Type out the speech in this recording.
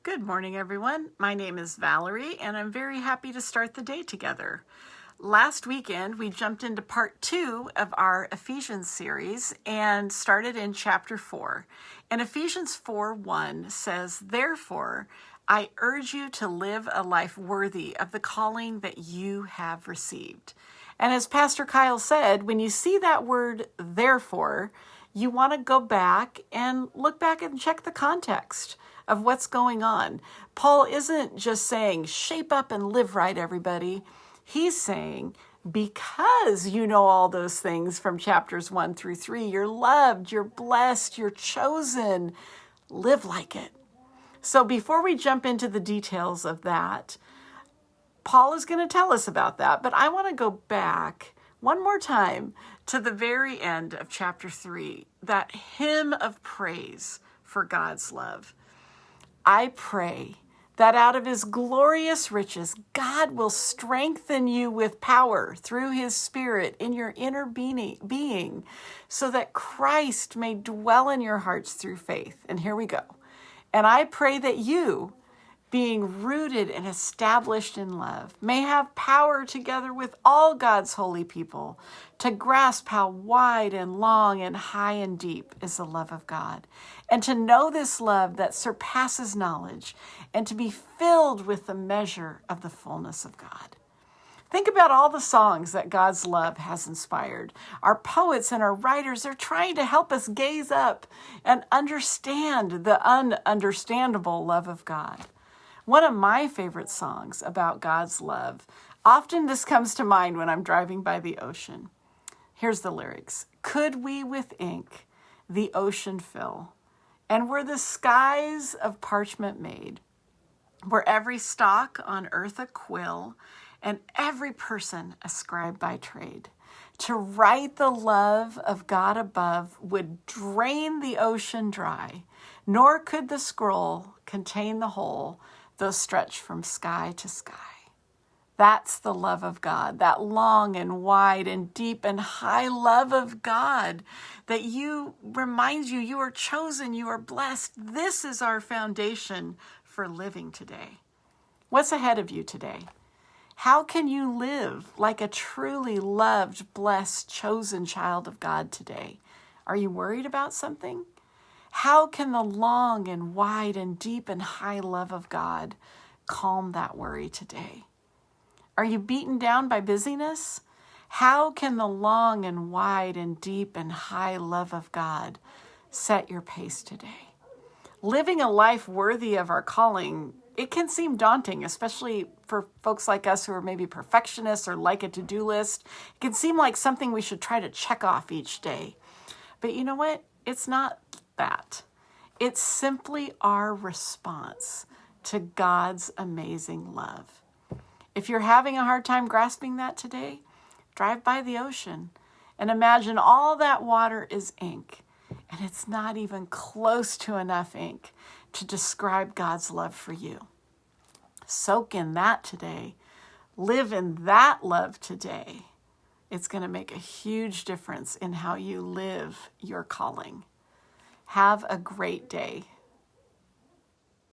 Good morning, everyone. My name is Valerie, and I'm very happy to start the day together. Last weekend, we jumped into part 2 of our Ephesians series and started in chapter 4. And Ephesians 4:1 says, "Therefore, I urge you to live a life worthy of the calling that you have received." And as Pastor Kyle said, when you see that word therefore, you want to go back and look back and check the context of what's going on. Paul isn't just saying, shape up and live right, everybody. He's saying, because you know all those things from chapters 1 through 3, you're loved, you're blessed, you're chosen, live like it. So before we jump into the details of that, Paul is going to tell us about that, but I want to go back one more time to the very end of chapter 3, that hymn of praise for God's love. I pray that out of his glorious riches, God will strengthen you with power through his Spirit in your inner being, so that Christ may dwell in your hearts through faith. And here we go. And I pray that you, being rooted and established in love, may have power together with all God's holy people to grasp how wide and long and high and deep is the love of God, and to know this love that surpasses knowledge, and to be filled with the measure of the fullness of God. Think about all the songs that God's love has inspired. Our poets and our writers are trying to help us gaze up and understand the ununderstandable love of God. One of my favorite songs about God's love, often this comes to mind when I'm driving by the ocean. Here's the lyrics. Could we with ink the ocean fill, and were the skies of parchment made, were every stalk on earth a quill, and every person a scribe by trade, to write the love of God above would drain the ocean dry, nor could the scroll contain the whole, though stretched from sky to sky. That's the love of God, that long and wide and deep and high love of God that reminds you you are chosen, you are blessed. This is our foundation for living today. What's ahead of you today? How can you live like a truly loved, blessed, chosen child of God today? Are you worried about something? How can the long and wide and deep and high love of God calm that worry today? Are you beaten down by busyness? How can the long and wide and deep and high love of God set your pace today? Living a life worthy of our calling, it can seem daunting, especially for folks like us who are maybe perfectionists or like a to-do list. It can seem like something we should try to check off each day. But you know what? It's not that. It's simply our response to God's amazing love. If you're having a hard time grasping that today, drive by the ocean and imagine all that water is ink, and it's not even close to enough ink to describe God's love for you. Soak in that today. Live in that love today. It's going to make a huge difference in how you live your calling. Have a great day.